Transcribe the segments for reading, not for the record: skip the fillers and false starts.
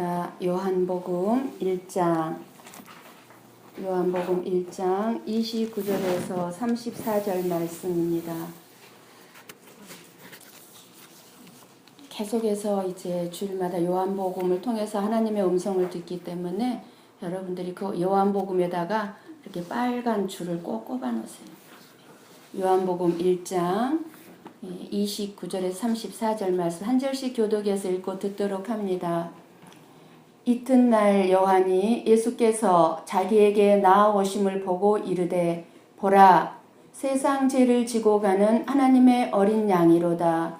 말씀입니다. 요한복음 1장 29절에서 34절 말씀입니다. 계속해서 이제 주일마다 요한복음을 통해서 하나님의 음성을 듣기 때문에 여러분들이 그 요한복음에다가 이렇게 빨간 줄을 꼭 꼽아 놓으세요. 요한복음 1장 29절에서 34절 말씀 한 절씩 교독해서 읽고 듣도록 합니다. 이튿날 요한이 예수께서 자기에게 나아오심을 보고 이르되 보라 세상 죄를 지고 가는 하나님의 어린 양이로다.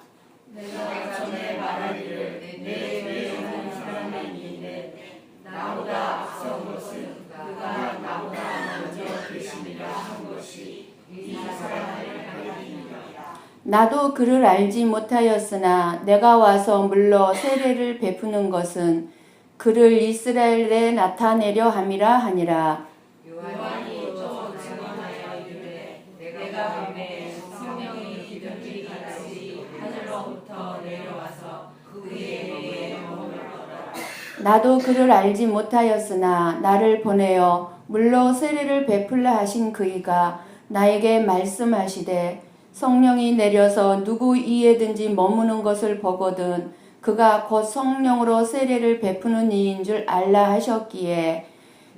내가 전에 말하기를 내 뒤에 오는 사람이 있는데 나보다 앞선 것은 그가 나보다 먼저 계심이라 한 것이 이 사람을 알리니라. 나도 그를 알지 못하였으나 내가 와서 물로 세례를 베푸는 것은 그를 이스라엘에 나타내려 함이라 하니라. 요한이 또 증언하여 이르되 내가 보매 성령이 비둘기 같이 하늘로부터 내려와서 그의 위에 머물더라. 나도 그를 알지 못하였으나 나를 보내어 물로 세례를 베풀라 하신 그이가 나에게 말씀하시되 성령이 내려서 누구 이에든지 머무는 것을 보거든 그가 곧 성령으로 세례를 베푸는 이인 줄 알라 하셨기에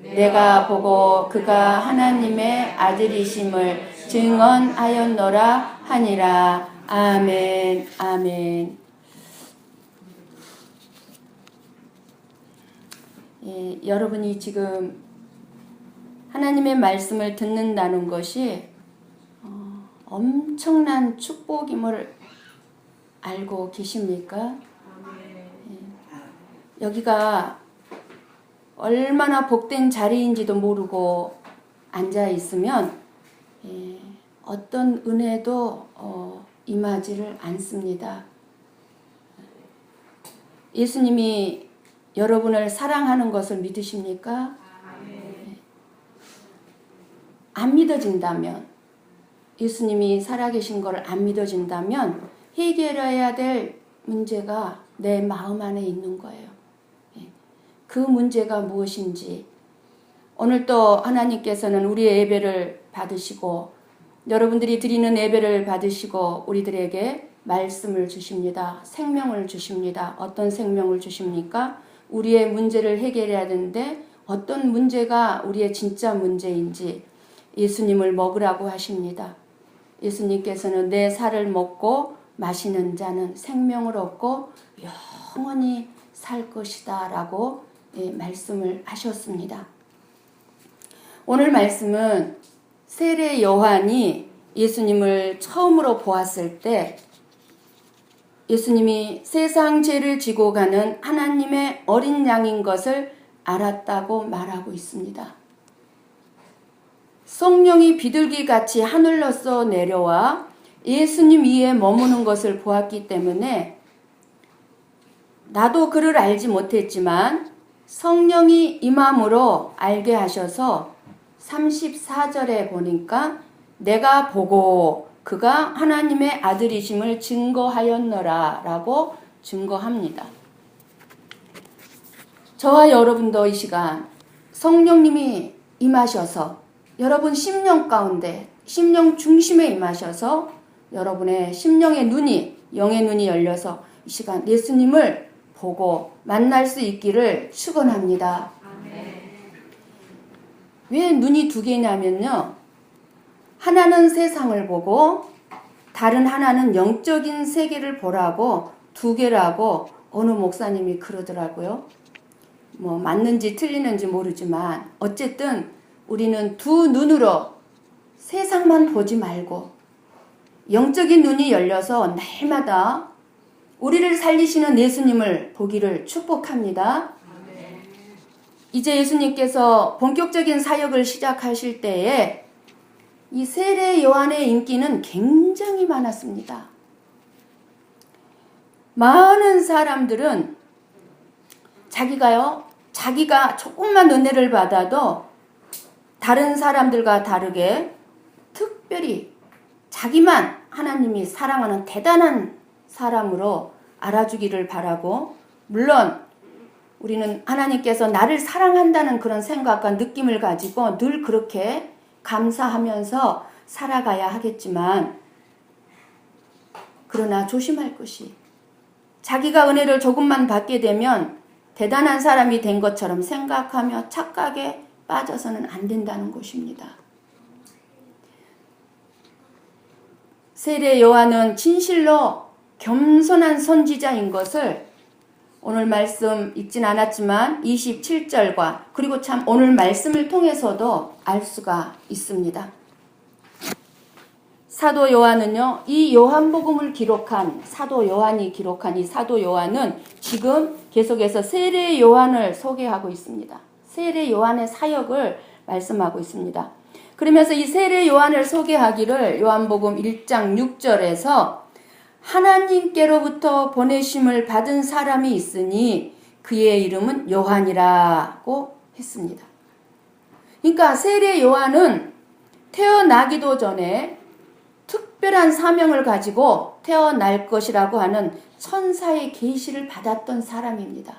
내가 보고 그가 하나님의 아들이심을 증언하였노라 하니라. 아멘. 아멘. 여러분이 지금 하나님의 말씀을 듣는다는 것이 엄청난 축복임을 알고 계십니까? 여기가 얼마나 복된 자리인지도 모르고 앉아 있으면 어떤 은혜도 임하지를 않습니다. 예수님이 여러분을 사랑하는 것을 믿으십니까? 안 믿어진다면, 예수님이 살아계신 것을 안 믿어진다면 해결해야 될 문제가 내 마음 안에 있는 거예요. 그 문제가 무엇인지 오늘 또 하나님께서는 우리의 예배를 받으시고 여러분들이 드리는 예배를 받으시고 우리들에게 말씀을 주십니다. 생명을 주십니다. 어떤 생명을 주십니까? 우리의 문제를 해결해야 되는데 어떤 문제가 우리의 진짜 문제인지 예수님을 먹으라고 하십니다. 예수님께서는 내 살을 먹고 마시는 자는 생명을 얻고 영원히 살 것이다 라고 말씀을 하셨습니다. 오늘 말씀은 세례 요한이 예수님을 처음으로 보았을 때 예수님이 세상 죄를 지고 가는 하나님의 어린 양인 것을 알았다고 말하고 있습니다. 성령이 비둘기같이 하늘로서 내려와 예수님 위에 머무는 것을 보았기 때문에 나도 그를 알지 못했지만 성령이 임함으로 알게 하셔서 34절에 보니까 내가 보고 그가 하나님의 아들이심을 증거하였노라 라고 증거합니다. 저와 여러분도 이 시간 성령님이 임하셔서 여러분 심령 가운데 심령 중심에 임하셔서 여러분의 심령의 눈이 영의 눈이 열려서 이 시간 예수님을 보고 만날 수 있기를 축원합니다. 왜 눈이 두 개냐면요. 하나는 세상을 보고 다른 하나는 영적인 세계를 보라고 두 개라고 어느 목사님이 그러더라고요. 뭐 맞는지 틀리는지 모르지만 어쨌든 우리는 두 눈으로 세상만 보지 말고 영적인 눈이 열려서 날마다 우리를 살리시는 예수님을 보기를 축복합니다. 이제 예수님께서 본격적인 사역을 시작하실 때에 이 세례 요한의 인기는 굉장히 많았습니다. 많은 사람들은 자기가 조금만 은혜를 받아도 다른 사람들과 다르게 특별히 자기만 하나님이 사랑하는 대단한 사람으로 알아주기를 바라고 물론 우리는 하나님께서 나를 사랑한다는 그런 생각과 느낌을 가지고 늘 그렇게 감사하면서 살아가야 하겠지만, 그러나 조심할 것이, 자기가 은혜를 조금만 받게 되면 대단한 사람이 된 것처럼 생각하며 착각에 빠져서는 안 된다는 것입니다. 세례 요한은 진실로 겸손한 선지자인 것을 오늘 말씀 읽진 않았지만 27절과 그리고 참 오늘 말씀을 통해서도 알 수가 있습니다. 사도 요한은요, 이 요한복음을 기록한 사도 요한이 기록한 이 사도 요한은 지금 계속해서 세례 요한을 소개하고 있습니다. 세례 요한의 사역을 말씀하고 있습니다. 그러면서 이 세례 요한을 소개하기를 요한복음 1장 6절에서 하나님께로부터 보내심을 받은 사람이 있으니 그의 이름은 요한이라고 했습니다. 그러니까 세례 요한은 태어나기도 전에 특별한 사명을 가지고 태어날 것이라고 하는 천사의 계시를 받았던 사람입니다.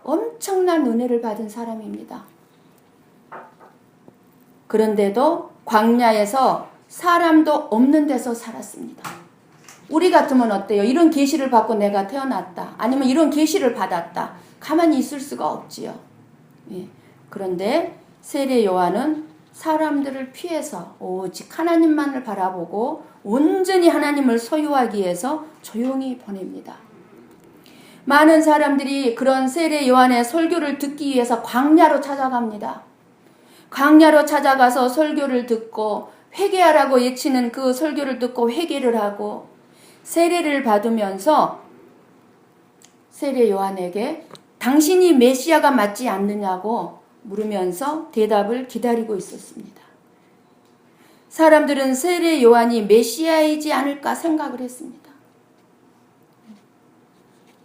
엄청난 은혜를 받은 사람입니다. 그런데도 광야에서 사람도 없는 데서 살았습니다. 우리 같으면 어때요? 이런 계시를 받고 내가 태어났다. 아니면 이런 계시를 받았다. 가만히 있을 수가 없지요. 예. 그런데 세례 요한은 사람들을 피해서 오직 하나님만을 바라보고 온전히 하나님을 소유하기 위해서 조용히 보냅니다. 많은 사람들이 그런 세례 요한의 설교를 듣기 위해서 광야로 찾아갑니다. 광야로 찾아가서 설교를 듣고 회개하라고 외치는 그 설교를 듣고 회개를 하고 세례를 받으면서 세례 요한에게 당신이 메시아가 맞지 않느냐고 물으면서 대답을 기다리고 있었습니다. 사람들은 세례 요한이 메시아이지 않을까 생각을 했습니다.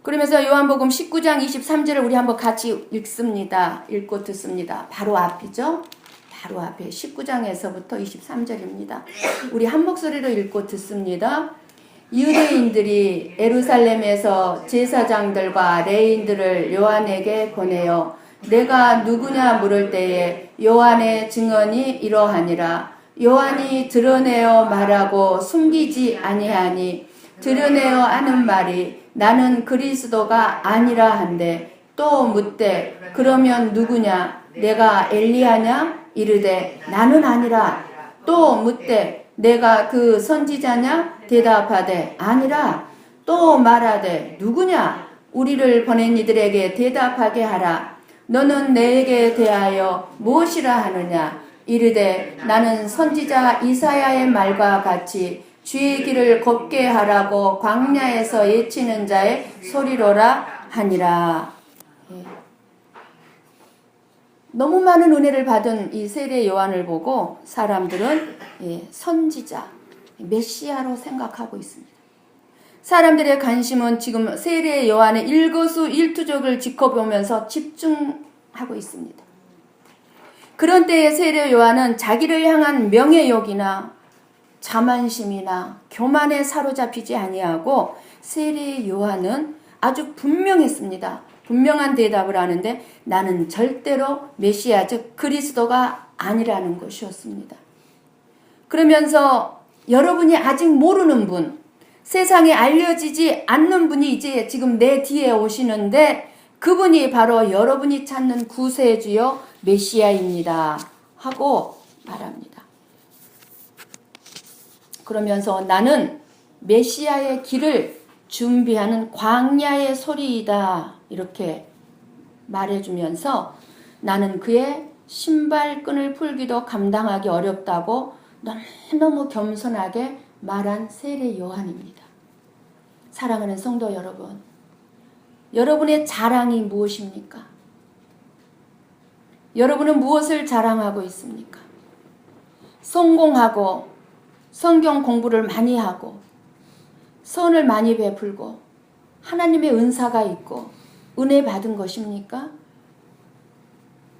그러면서 요한복음 19장 23절을 우리 한번 같이 읽습니다. 읽고 듣습니다. 바로 앞이죠. 바로 앞에 19장에서부터 23절입니다. 우리 한 목소리로 읽고 듣습니다. 유대인들이 예루살렘에서 제사장들과 레인들을 요한에게 보내어 내가 누구냐 물을 때에 요한의 증언이 이러하니라. 요한이 드러내어 말하고 숨기지 아니하니 드러내어 하는 말이 나는 그리스도가 아니라 한데 또 묻되 그러면 누구냐 내가 엘리야냐 이르되 나는 아니라 또 묻되 내가 그 선지자냐 대답하되 아니라 또 말하되 누구냐 우리를 보낸 이들에게 대답하게 하라. 너는 내게 대하여 무엇이라 하느냐 이르되 나는 선지자 이사야의 말과 같이 주의 길을 걷게 하라고 광야에서 외치는 자의 소리로라 하니라. 너무 많은 은혜를 받은 이 세례 요한을 보고 사람들은 선지자, 메시아로 생각하고 있습니다. 사람들의 관심은 지금 세례 요한의 일거수일투족을 지켜보면서 집중하고 있습니다. 그런 때에 세례 요한은 자기를 향한 명예욕이나 자만심이나 교만에 사로잡히지 아니하고 세례 요한은 아주 분명했습니다. 분명한 대답을 하는데 나는 절대로 메시아 즉 그리스도가 아니라는 것이었습니다. 그러면서 여러분이 아직 모르는 분, 세상에 알려지지 않는 분이 이제 지금 내 뒤에 오시는데 그분이 바로 여러분이 찾는 구세주요 메시아입니다 하고 말합니다. 그러면서 나는 메시아의 길을 준비하는 광야의 소리이다 이렇게 말해주면서 나는 그의 신발끈을 풀기도 감당하기 어렵다고 너무너무 겸손하게 말한 세례 요한입니다. 사랑하는 성도 여러분, 여러분의 자랑이 무엇입니까? 여러분은 무엇을 자랑하고 있습니까? 성공하고 성경 공부를 많이 하고 선을 많이 베풀고 하나님의 은사가 있고 은혜 받은 것입니까?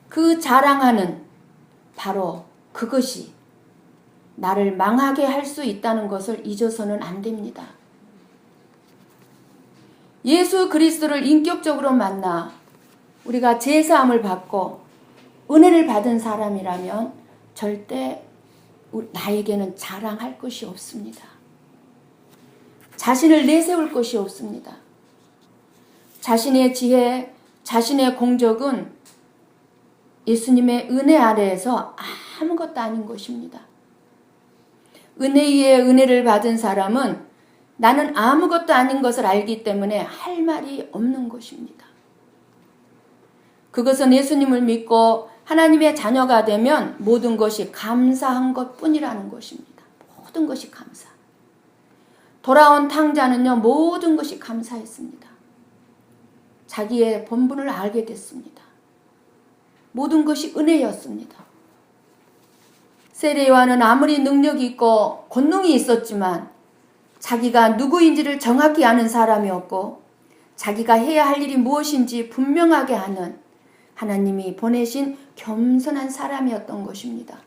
그 자랑하는 바로 그것이 나를 망하게 할 수 있다는 것을 잊어서는 안 됩니다. 예수 그리스도를 인격적으로 만나 우리가 제사함을 받고 은혜를 받은 사람이라면 절대 나에게는 자랑할 것이 없습니다. 자신을 내세울 것이 없습니다. 자신의 지혜, 자신의 공적은 예수님의 은혜 아래에서 아무것도 아닌 것입니다. 은혜 위에 은혜를 받은 사람은 나는 아무것도 아닌 것을 알기 때문에 할 말이 없는 것입니다. 그것은 예수님을 믿고 하나님의 자녀가 되면 모든 것이 감사한 것뿐이라는 것입니다. 모든 것이 감사. 돌아온 탕자는요, 모든 것이 감사했습니다. 자기의 본분을 알게 됐습니다. 모든 것이 은혜였습니다. 세례 요한은 아무리 능력이 있고 권능이 있었지만 자기가 누구인지를 정확히 아는 사람이었고 자기가 해야 할 일이 무엇인지 분명하게 아는 하나님이 보내신 겸손한 사람이었던 것입니다.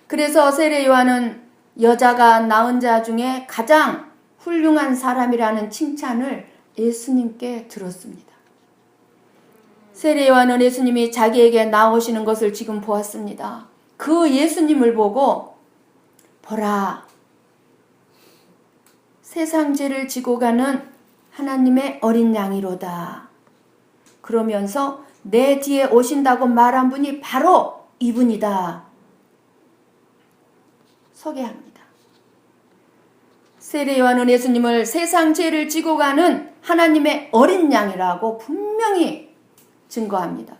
그래서 세례 요한은 여자가 낳은 자 중에 가장 훌륭한 사람이라는 칭찬을 예수님께 들었습니다. 세례 요한은 예수님이 자기에게 나오시는 것을 지금 보았습니다. 그 예수님을 보고 보라, 세상 죄를 지고 가는 하나님의 어린 양이로다. 그러면서 내 뒤에 오신다고 말한 분이 바로 이분이다. 소개합니다. 세례 요한은 예수님을 세상 죄를 지고 가는 하나님의 어린 양이라고 분명히 증거합니다.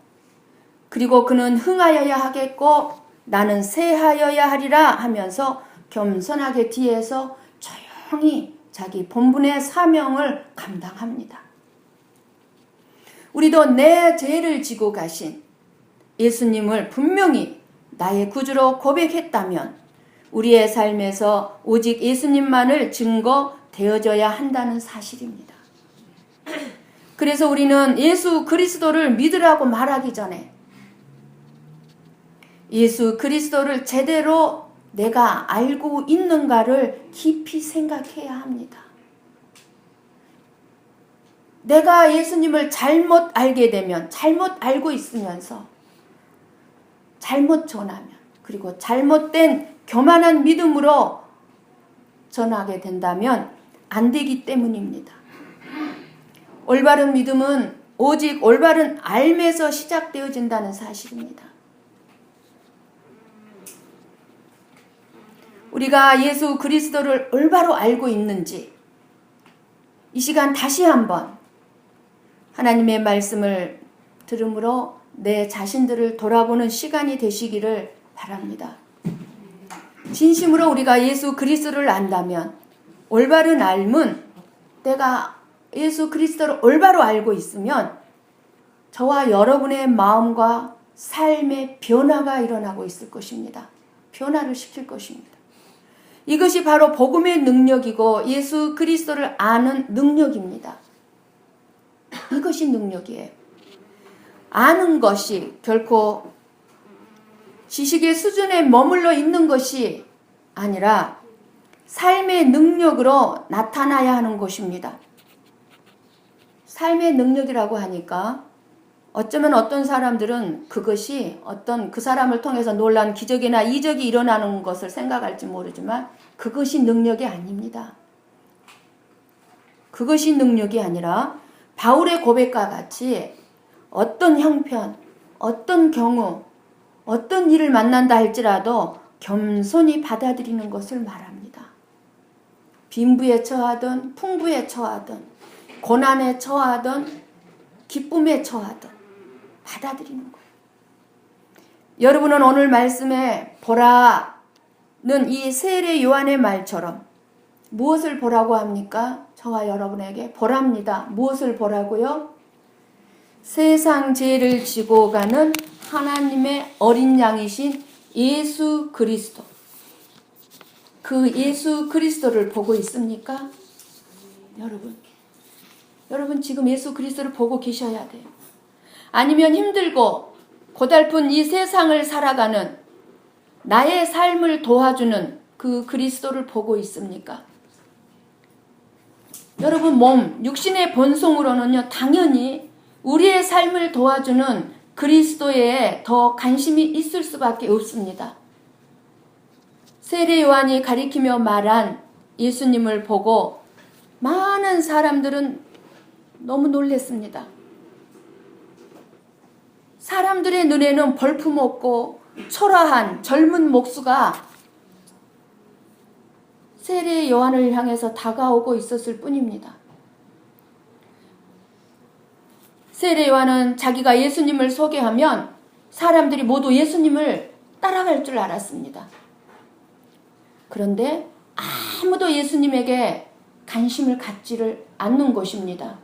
그리고 그는 흥하여야 하겠고 나는 쇠하여야 하리라 하면서 겸손하게 뒤에서 조용히 자기 본분의 사명을 감당합니다. 우리도 내 죄를 지고 가신 예수님을 분명히 나의 구주로 고백했다면 우리의 삶에서 오직 예수님만을 증거되어져야 한다는 사실입니다. 그래서 우리는 예수 그리스도를 믿으라고 말하기 전에 예수 그리스도를 제대로 내가 알고 있는가를 깊이 생각해야 합니다. 내가 예수님을 잘못 알게 되면, 잘못 알고 있으면서 잘못 전하면, 그리고 잘못된 교만한 믿음으로 전하게 된다면 안 되기 때문입니다. 올바른 믿음은 오직 올바른 알매에서 시작되어진다는 사실입니다. 우리가 예수 그리스도를 올바로 알고 있는지 이 시간 다시 한번 하나님의 말씀을 들음으로 내 자신들을 돌아보는 시간이 되시기를 바랍니다. 진심으로 우리가 예수 그리스도를 안다면 올바른 알문, 내가 예수 그리스도를 올바로 알고 있으면 저와 여러분의 마음과 삶의 변화가 일어나고 있을 것입니다. 변화를 시킬 것입니다. 이것이 바로 복음의 능력이고 예수 그리스도를 아는 능력입니다. 이것이 능력이에요. 아는 것이 결코 지식의 수준에 머물러 있는 것이 아니라 삶의 능력으로 나타나야 하는 것입니다. 삶의 능력이라고 하니까 어쩌면 어떤 사람들은 그것이 어떤 그 사람을 통해서 놀란 기적이나 이적이 일어나는 것을 생각할지 모르지만 그것이 능력이 아닙니다. 그것이 능력이 아니라 바울의 고백과 같이 어떤 형편, 어떤 경우, 어떤 일을 만난다 할지라도 겸손히 받아들이는 것을 말합니다. 빈부에 처하든 풍부에 처하든 고난에 처하든 기쁨에 처하든 받아들이는 거예요. 여러분은 오늘 말씀에 보라는 이 세례 요한의 말처럼 무엇을 보라고 합니까? 저와 여러분에게 보랍니다. 무엇을 보라고요? 세상 죄를 지고 가는 하나님의 어린 양이신 예수 그리스도. 그 예수 그리스도를 보고 있습니까? 여러분 지금 예수 그리스도를 보고 계셔야 돼요. 아니면 힘들고 고달픈 이 세상을 살아가는 나의 삶을 도와주는 그 그리스도를 보고 있습니까? 여러분 육신의 본성으로는요 당연히 우리의 삶을 도와주는 그리스도에 더 관심이 있을 수밖에 없습니다. 세례 요한이 가리키며 말한 예수님을 보고 많은 사람들은 너무 놀랐습니다. 사람들의 눈에는 볼품없고 초라한 젊은 목수가 세례 요한을 향해서 다가오고 있었을 뿐입니다. 세례 요한은 자기가 예수님을 소개하면 사람들이 모두 예수님을 따라갈 줄 알았습니다. 그런데 아무도 예수님에게 관심을 갖지를 않는 것입니다.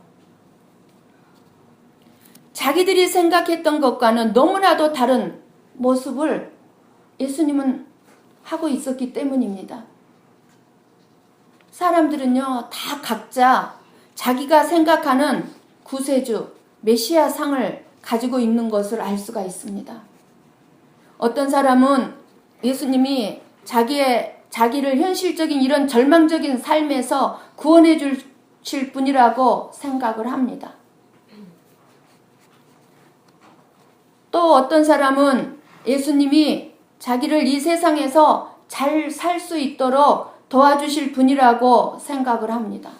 자기들이 생각했던 것과는 너무나도 다른 모습을 예수님은 하고 있었기 때문입니다. 사람들은요, 다 각자 자기가 생각하는 구세주, 메시아 상을 가지고 있는 것을 알 수가 있습니다. 어떤 사람은 예수님이 자기를 현실적인 이런 절망적인 삶에서 구원해 주실 분이라고 생각을 합니다. 또 어떤 사람은 예수님이 자기를 이 세상에서 잘 살 수 있도록 도와주실 분이라고 생각을 합니다.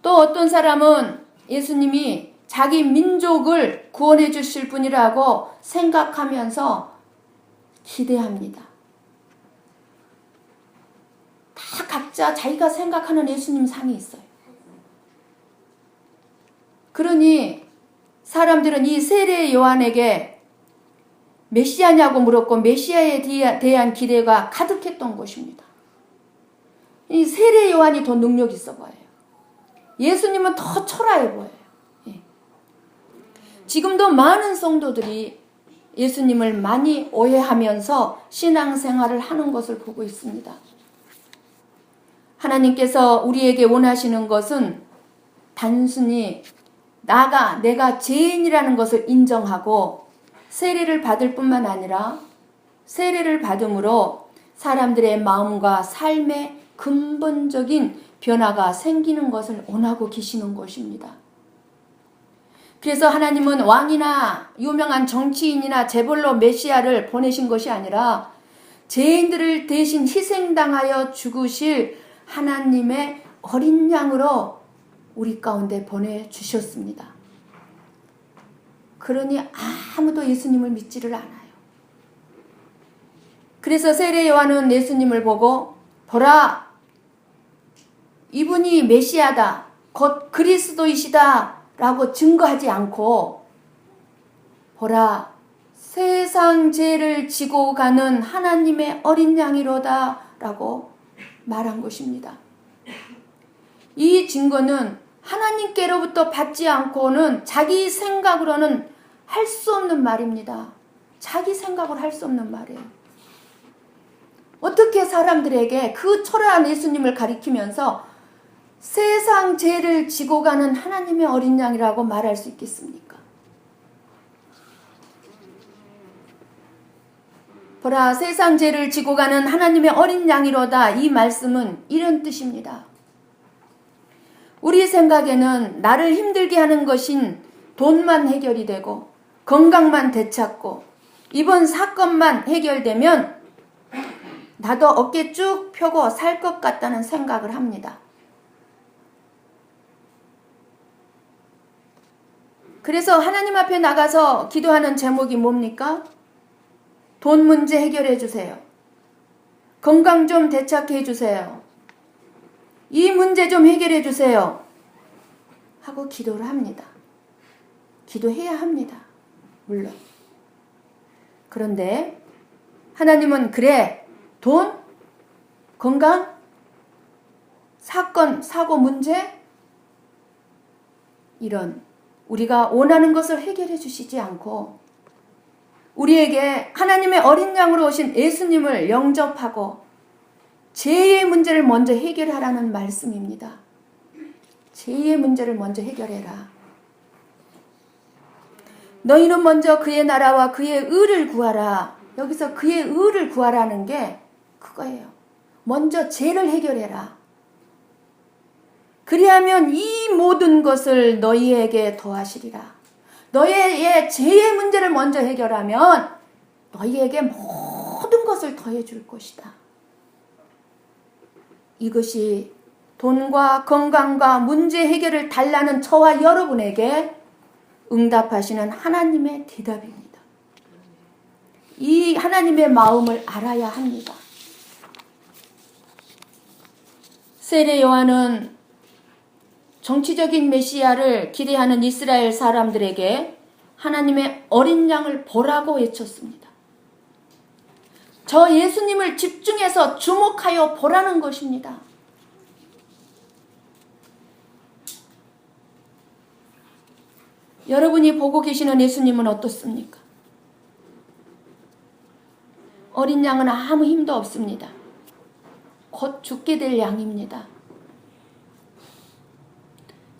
또 어떤 사람은 예수님이 자기 민족을 구원해 주실 분이라고 생각하면서 기대합니다. 다 각자 자기가 생각하는 예수님 상이 있어요. 그러니 사람들은 이 세례 요한에게 메시아냐고 물었고 메시아에 대한 기대가 가득했던 것입니다. 이 세례 요한이 더 능력 있어 보여요. 예수님은 더 초라해 보여요. 지금도 많은 성도들이 예수님을 많이 오해하면서 신앙생활을 하는 것을 보고 있습니다. 하나님께서 우리에게 원하시는 것은 단순히 내가 죄인이라는 것을 인정하고 세례를 받을 뿐만 아니라 세례를 받음으로 사람들의 마음과 삶의 근본적인 변화가 생기는 것을 원하고 계시는 것입니다. 그래서 하나님은 왕이나 유명한 정치인이나 재벌로 메시아를 보내신 것이 아니라 죄인들을 대신 희생당하여 죽으실 하나님의 어린 양으로 우리 가운데 보내주셨습니다. 그러니 아무도 예수님을 믿지를 않아요. 그래서 세례 요한은 예수님을 보고 보라, 이분이 메시아다, 곧 그리스도이시다 라고 증거하지 않고 보라, 세상 죄를 지고 가는 하나님의 어린 양이로다 라고 말한 것입니다. 이 증거는 하나님께로부터 받지 않고는 자기 생각으로는 할 수 없는 말입니다. 자기 생각으로 할 수 없는 말이에요. 어떻게 사람들에게 그 초라한 예수님을 가리키면서 세상 죄를 지고 가는 하나님의 어린 양이라고 말할 수 있겠습니까? 보라, 세상 죄를 지고 가는 하나님의 어린 양이로다. 이 말씀은 이런 뜻입니다. 우리 생각에는 나를 힘들게 하는 것인 돈만 해결이 되고 건강만 되찾고 이번 사건만 해결되면 나도 어깨 쭉 펴고 살 것 같다는 생각을 합니다. 그래서 하나님 앞에 나가서 기도하는 제목이 뭡니까? 돈 문제 해결해 주세요. 건강 좀 되찾게 해주세요. 이 문제 좀 해결해 주세요. 하고 기도를 합니다. 기도해야 합니다. 물론. 그런데 하나님은 그래, 돈, 건강, 사건, 사고, 문제 이런 우리가 원하는 것을 해결해 주시지 않고 우리에게 하나님의 어린 양으로 오신 예수님을 영접하고 죄의 문제를 먼저 해결하라는 말씀입니다. 죄의 문제를 먼저 해결해라. 너희는 먼저 그의 나라와 그의 의를 구하라. 여기서 그의 의를 구하라는 게 그거예요. 먼저 죄를 해결해라. 그리하면 이 모든 것을 너희에게 더하시리라. 너희의 죄의 문제를 먼저 해결하면 너희에게 모든 것을 더해 줄 것이다. 이것이 돈과 건강과 문제 해결을 달라는 저와 여러분에게 응답하시는 하나님의 대답입니다. 이 하나님의 마음을 알아야 합니다. 세례 요한은 정치적인 메시아를 기대하는 이스라엘 사람들에게 하나님의 어린 양을 보라고 외쳤습니다. 저 예수님을 집중해서 주목하여 보라는 것입니다. 여러분이 보고 계시는 예수님은 어떻습니까? 어린 양은 아무 힘도 없습니다. 곧 죽게 될 양입니다.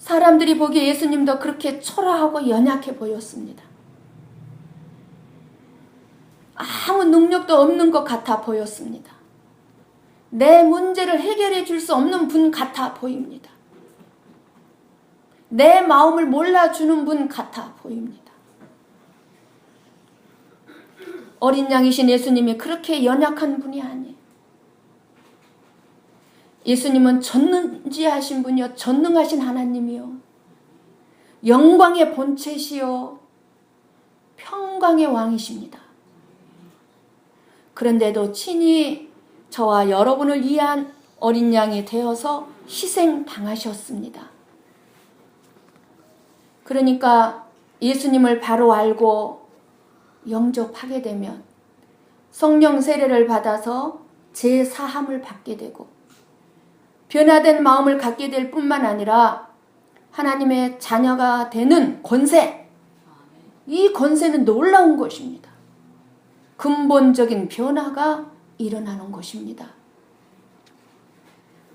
사람들이 보기에 예수님도 그렇게 초라하고 연약해 보였습니다. 아무 능력도 없는 것 같아 보였습니다. 내 문제를 해결해 줄 수 없는 분 같아 보입니다. 내 마음을 몰라주는 분 같아 보입니다. 어린 양이신 예수님이 그렇게 연약한 분이 아니에요. 예수님은 전능지하신 분이요, 전능하신 하나님이요, 영광의 본체시요, 평강의 왕이십니다. 그런데도 친히 저와 여러분을 위한 어린 양이 되어서 희생당하셨습니다. 그러니까 예수님을 바로 알고 영접하게 되면 성령 세례를 받아서 죄 사함을 받게 되고 변화된 마음을 갖게 될 뿐만 아니라 하나님의 자녀가 되는 권세, 이 권세는 놀라운 것입니다. 근본적인 변화가 일어나는 것입니다.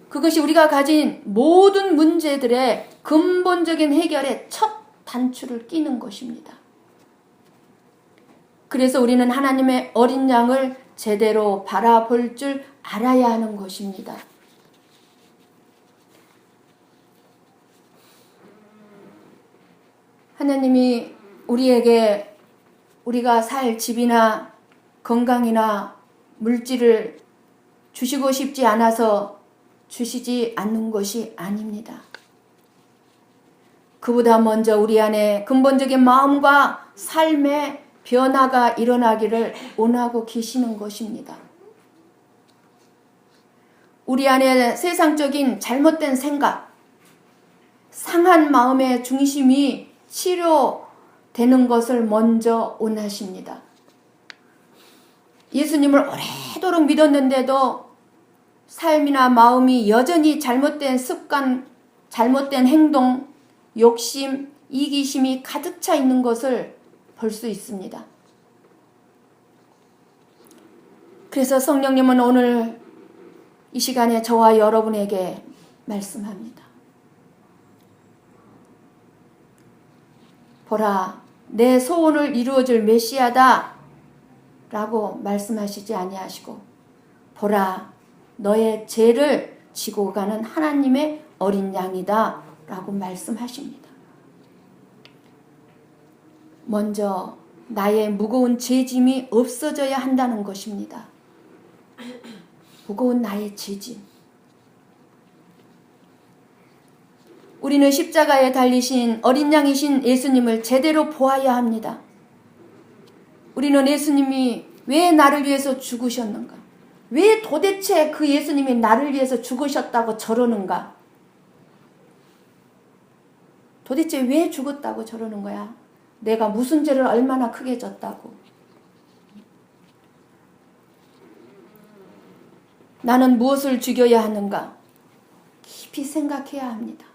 그것이 우리가 가진 모든 문제들의 근본적인 해결의 첫 단추를 끼는 것입니다. 그래서 우리는 하나님의 어린 양을 제대로 바라볼 줄 알아야 하는 것입니다. 하나님이 우리에게 우리가 살 집이나 건강이나 물질을 주시고 싶지 않아서 주시지 않는 것이 아닙니다. 그보다 먼저 우리 안에 근본적인 마음과 삶의 변화가 일어나기를 원하고 계시는 것입니다. 우리 안에 세상적인 잘못된 생각, 상한 마음의 중심이 치료되는 것을 먼저 원하십니다. 예수님을 오래도록 믿었는데도 삶이나 마음이 여전히 잘못된 습관, 잘못된 행동, 욕심, 이기심이 가득 차 있는 것을 볼 수 있습니다. 그래서 성령님은 오늘 이 시간에 저와 여러분에게 말씀합니다. 보라, 내 소원을 이루어줄 메시아다 라고 말씀하시지 아니하시고, 보라, 너의 죄를 지고 가는 하나님의 어린 양이다 라고 말씀하십니다. 먼저 나의 무거운 죄짐이 없어져야 한다는 것입니다. 무거운 나의 죄짐. 우리는 십자가에 달리신 어린 양이신 예수님을 제대로 보아야 합니다. 우리는 예수님이 왜 나를 위해서 죽으셨는가? 왜 도대체 그 예수님이 나를 위해서 죽으셨다고 저러는가? 도대체 왜 죽었다고 저러는 거야? 내가 무슨 죄를 얼마나 크게 졌다고? 나는 무엇을 죽여야 하는가? 깊이 생각해야 합니다.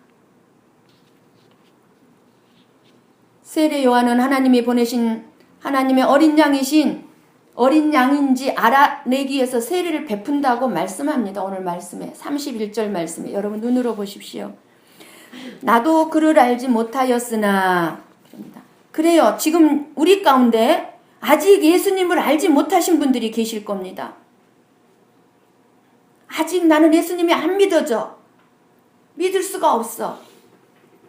세례 요한은 하나님이 보내신 하나님의 어린 양이신 어린 양인지 알아내기 위해서 세례를 베푼다고 말씀합니다. 오늘 말씀에 31절 말씀에 여러분 눈으로 보십시오. 나도 그를 알지 못하였으나 그래요. 지금 우리 가운데 아직 예수님을 알지 못하신 분들이 계실 겁니다. 아직 나는 예수님이 안 믿어져. 믿을 수가 없어.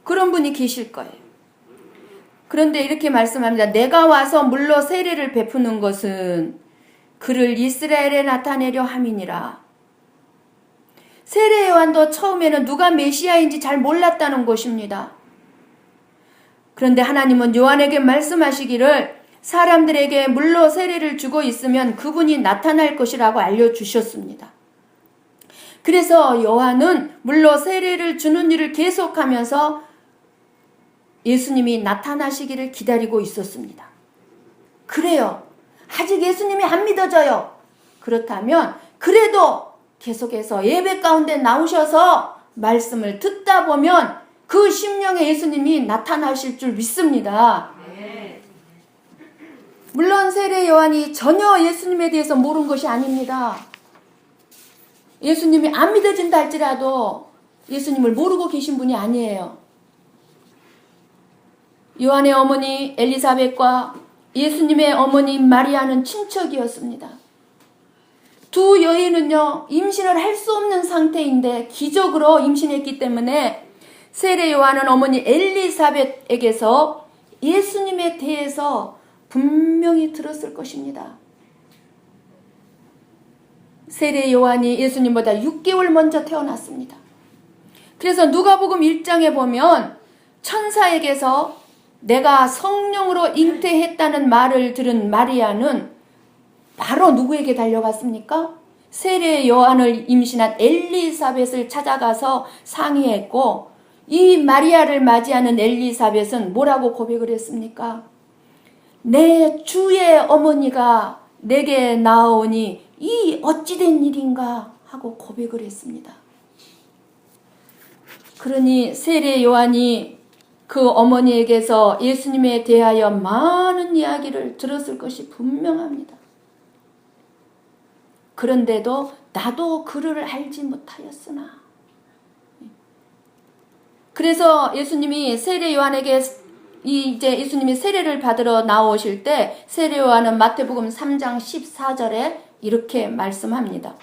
그런 분이 계실 거예요. 그런데 이렇게 말씀합니다. 내가 와서 물로 세례를 베푸는 것은 그를 이스라엘에 나타내려 함이니라. 세례 요한도 처음에는 누가 메시아인지 잘 몰랐다는 것입니다. 그런데 하나님은 요한에게 말씀하시기를 사람들에게 물로 세례를 주고 있으면 그분이 나타날 것이라고 알려주셨습니다. 그래서 요한은 물로 세례를 주는 일을 계속하면서 예수님이 나타나시기를 기다리고 있었습니다. 그래요. 아직 예수님이 안 믿어져요. 그렇다면 그래도 계속해서 예배 가운데 나오셔서 말씀을 듣다 보면 그 심령에 예수님이 나타나실 줄 믿습니다. 물론 세례 요한이 전혀 예수님에 대해서 모르는 것이 아닙니다. 예수님이 안 믿어진다 할지라도 예수님을 모르고 계신 분이 아니에요. 요한의 어머니 엘리사벳과 예수님의 어머니 마리아는 친척이었습니다. 두 여인은요, 임신을 할 수 없는 상태인데 기적으로 임신했기 때문에 세례 요한은 어머니 엘리사벳에게서 예수님에 대해서 분명히 들었을 것입니다. 세례 요한이 예수님보다 6개월 먼저 태어났습니다. 그래서 누가복음 1장에 보면 천사에게서 내가 성령으로 잉태했다는 말을 들은 마리아는 바로 누구에게 달려갔습니까? 세례 요한을 임신한 엘리사벳을 찾아가서 상의했고, 이 마리아를 맞이하는 엘리사벳은 뭐라고 고백을 했습니까? 내 주의 어머니가 내게 나오니 이 어찌된 일인가 하고 고백을 했습니다. 그러니 세례 요한이 그 어머니에게서 예수님에 대하여 많은 이야기를 들었을 것이 분명합니다. 그런데도 나도 그를 알지 못하였으나. 그래서 예수님이 세례 요한에게 이제 예수님이 세례를 받으러 나오실 때 세례 요한은 마태복음 3장 14절에 이렇게 말씀합니다.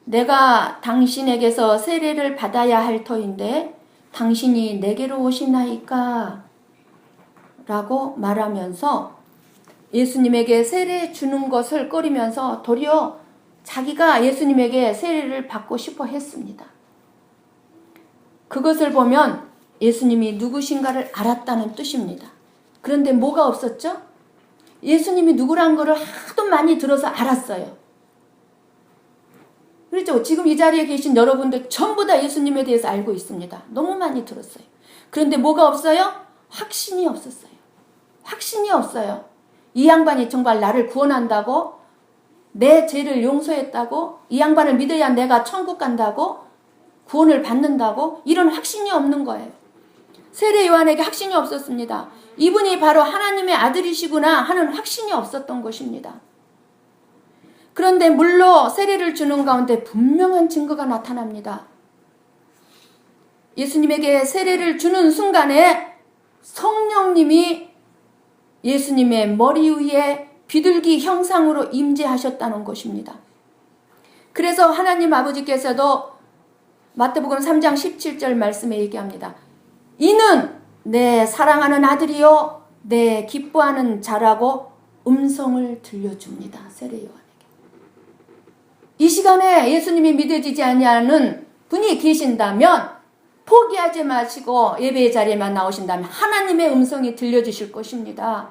내가 당신에게서 세례를 받아야 할 터인데 당신이 내게로 오시나이까? 라고 말하면서 예수님에게 세례 주는 것을 꺼리면서 도리어 자기가 예수님에게 세례를 받고 싶어 했습니다. 그것을 보면 예수님이 누구신가를 알았다는 뜻입니다. 그런데 뭐가 없었죠? 예수님이 누구란 거를 하도 많이 들어서 알았어요. 그렇죠? 지금 이 자리에 계신 여러분들 전부 다 예수님에 대해서 알고 있습니다. 너무 많이 들었어요. 그런데 뭐가 없어요? 확신이 없었어요. 확신이 없어요. 이 양반이 정말 나를 구원한다고? 내 죄를 용서했다고? 이 양반을 믿어야 내가 천국 간다고? 구원을 받는다고? 이런 확신이 없는 거예요. 세례 요한에게 확신이 없었습니다. 이분이 바로 하나님의 아들이시구나 하는 확신이 없었던 것입니다. 그런데 물로 세례를 주는 가운데 분명한 증거가 나타납니다. 예수님에게 세례를 주는 순간에 성령님이 예수님의 머리 위에 비둘기 형상으로 임재하셨다는 것입니다. 그래서 하나님 아버지께서도 마태복음 3장 17절 말씀에 얘기합니다. 이는 내 사랑하는 아들이요 내 기뻐하는 자라고 음성을 들려줍니다. 세례 요한에게. 이 시간에 예수님이 믿어지지 아니하는 분이 계신다면 포기하지 마시고 예배의 자리에만 나오신다면 하나님의 음성이 들려주실 것입니다.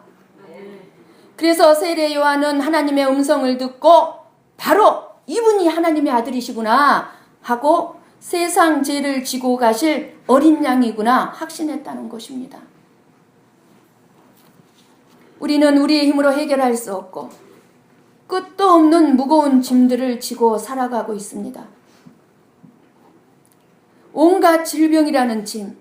그래서 세례 요한은 하나님의 음성을 듣고 바로 이분이 하나님의 아들이시구나 하고 세상 죄를 지고 가실 어린 양이구나 확신했다는 것입니다. 우리는 우리의 힘으로 해결할 수 없고 끝도 없는 무거운 짐들을 지고 살아가고 있습니다. 온갖 질병이라는 짐,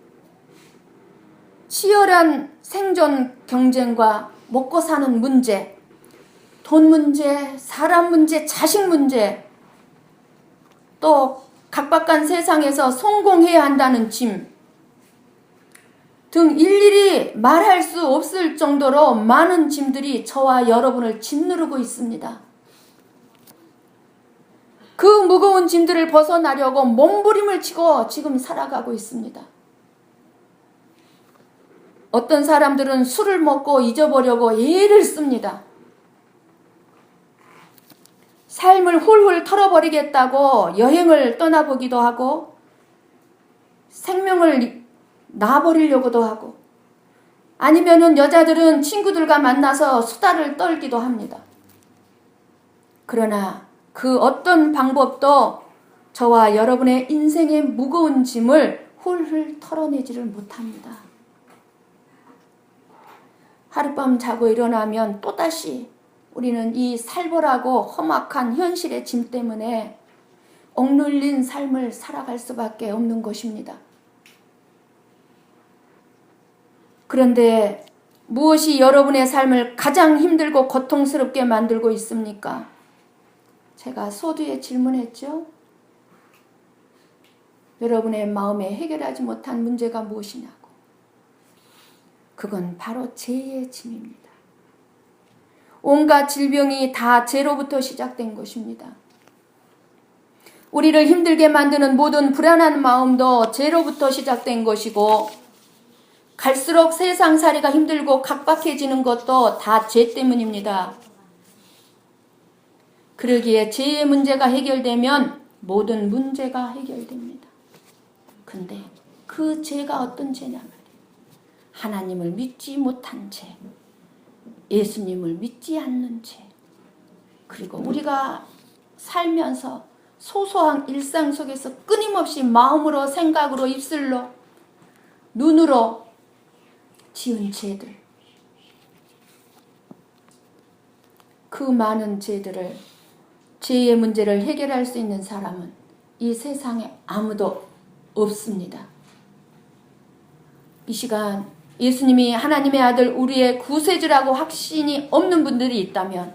치열한 생존 경쟁과 먹고 사는 문제, 돈 문제, 사람 문제, 자식 문제, 또 각박한 세상에서 성공해야 한다는 짐 등 일일이 말할 수 없을 정도로 많은 짐들이 저와 여러분을 짓누르고 있습니다. 그 무거운 짐들을 벗어나려고 몸부림을 치고 지금 살아가고 있습니다. 어떤 사람들은 술을 먹고 잊어보려고 애를 씁니다. 삶을 훌훌 털어버리겠다고 여행을 떠나보기도 하고 생명을 놔버리려고도 하고 아니면은 여자들은 친구들과 만나서 수다를 떨기도 합니다. 그러나 그 어떤 방법도 저와 여러분의 인생의 무거운 짐을 훌훌 털어내지를 못합니다. 하룻밤 자고 일어나면 또다시 우리는 이 살벌하고 험악한 현실의 짐 때문에 억눌린 삶을 살아갈 수밖에 없는 것입니다. 그런데 무엇이 여러분의 삶을 가장 힘들고 고통스럽게 만들고 있습니까? 제가 서두에 질문했죠. 여러분의 마음에 해결하지 못한 문제가 무엇이냐고. 그건 바로 죄의 짐입니다. 온갖 질병이 다 죄로부터 시작된 것입니다. 우리를 힘들게 만드는 모든 불안한 마음도 죄로부터 시작된 것이고 갈수록 세상살이가 힘들고 각박해지는 것도 다 죄 때문입니다. 그러기에 죄의 문제가 해결되면 모든 문제가 해결됩니다. 근데 그 죄가 어떤 죄냐 말이에요. 하나님을 믿지 못한 죄, 예수님을 믿지 않는 죄, 그리고 우리가 살면서 소소한 일상 속에서 끊임없이 마음으로, 생각으로, 입술로, 눈으로 지은 죄들, 그 많은 죄들을, 죄의 문제를 해결할 수 있는 사람은 이 세상에 아무도 없습니다. 이 시간 예수님이 하나님의 아들, 우리의 구세주라고 확신이 없는 분들이 있다면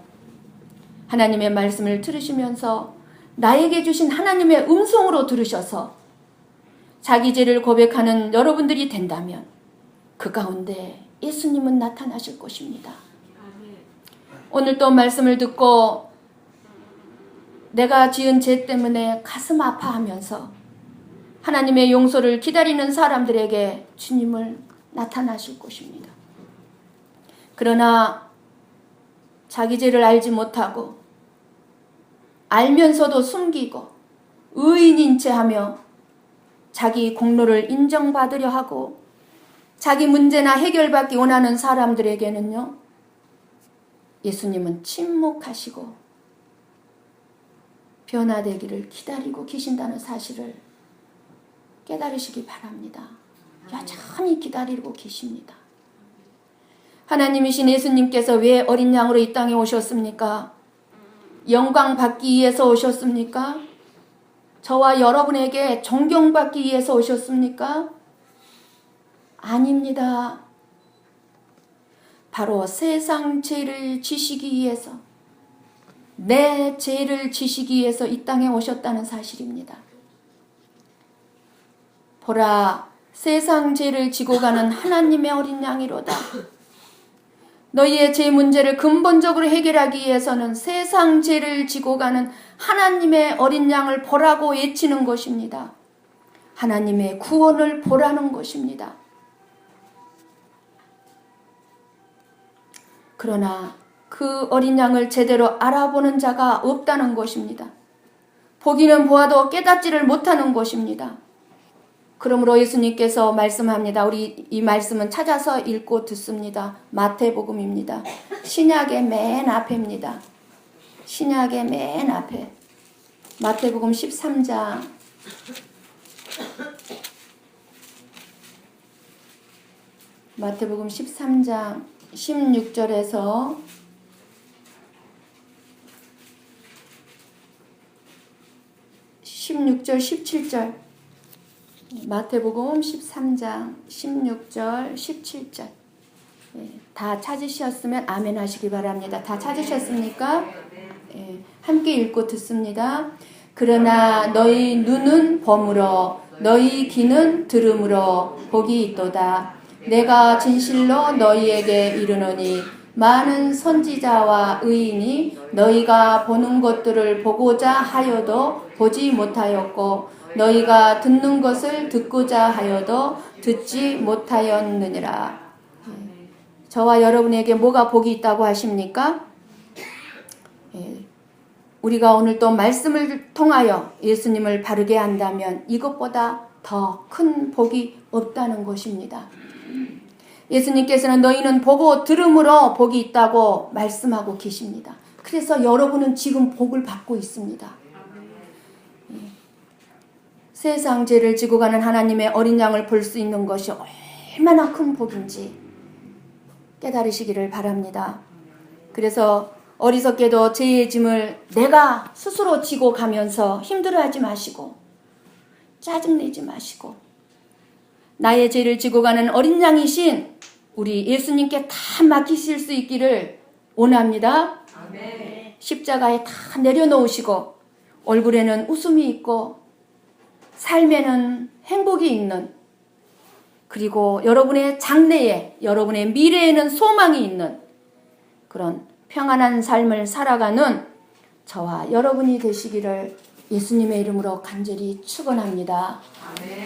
하나님의 말씀을 들으시면서 나에게 주신 하나님의 음성으로 들으셔서 자기 죄를 고백하는 여러분들이 된다면 그 가운데 예수님은 나타나실 것입니다. 오늘 또 말씀을 듣고 내가 지은 죄 때문에 가슴 아파하면서 하나님의 용서를 기다리는 사람들에게 주님을 나타나실 것입니다. 그러나 자기 죄를 알지 못하고 알면서도 숨기고 의인인 채 하며 자기 공로를 인정받으려 하고 자기 문제나 해결받기 원하는 사람들에게는요, 예수님은 침묵하시고 변화되기를 기다리고 계신다는 사실을 깨달으시기 바랍니다. 여전히 기다리고 계십니다. 하나님이신 예수님께서 왜 어린 양으로 이 땅에 오셨습니까? 영광 받기 위해서 오셨습니까? 저와 여러분에게 존경받기 위해서 오셨습니까? 아닙니다. 바로 세상 죄를 지시기 위해서, 내 죄를 지시기 위해서 이 땅에 오셨다는 사실입니다. 보라, 세상 죄를 지고 가는 하나님의 어린 양이로다. 너희의 죄 문제를 근본적으로 해결하기 위해서는 세상 죄를 지고 가는 하나님의 어린 양을 보라고 외치는 것입니다. 하나님의 구원을 보라는 것입니다. 그러나 그 어린 양을 제대로 알아보는 자가 없다는 것입니다. 보기는 보아도 깨닫지를 못하는 것입니다. 그러므로 예수님께서 말씀합니다. 우리 이 말씀은 찾아서 읽고 듣습니다. 마태복음입니다. 신약의 맨 앞에입니다. 신약의 맨 앞에 마태복음 13장 마태복음 13장 16절에서 16절 17절 마태복음 13장 16절 17절 다 찾으셨으면 아멘 하시기 바랍니다. 다 찾으셨습니까? 함께 읽고 듣습니다. 그러나 너희 눈은 범으로 너희 귀는 들음으로 복이 있도다. 내가 진실로 너희에게 이르노니 많은 선지자와 의인이 너희가 보는 것들을 보고자 하여도 보지 못하였고 너희가 듣는 것을 듣고자 하여도 듣지 못하였느니라. 저와 여러분에게 뭐가 복이 있다고 하십니까? 우리가 오늘 또 말씀을 통하여 예수님을 바르게 한다면 이것보다 더 큰 복이 없다는 것입니다. 예수님께서는 너희는 보고 들음으로 복이 있다고 말씀하고 계십니다. 그래서 여러분은 지금 복을 받고 있습니다. 세상 죄를 지고 가는 하나님의 어린 양을 볼 수 있는 것이 얼마나 큰 복인지 깨달으시기를 바랍니다. 그래서 어리석게도 죄의 짐을 내가 스스로 지고 가면서 힘들어하지 마시고 짜증내지 마시고 나의 죄를 지고 가는 어린 양이신 우리 예수님께 다 맡기실 수 있기를 원합니다. 아멘. 십자가에 다 내려놓으시고 얼굴에는 웃음이 있고 삶에는 행복이 있는, 그리고 여러분의 장래에, 여러분의 미래에는 소망이 있는 그런 평안한 삶을 살아가는 저와 여러분이 되시기를 예수님의 이름으로 간절히 축원합니다. 아멘.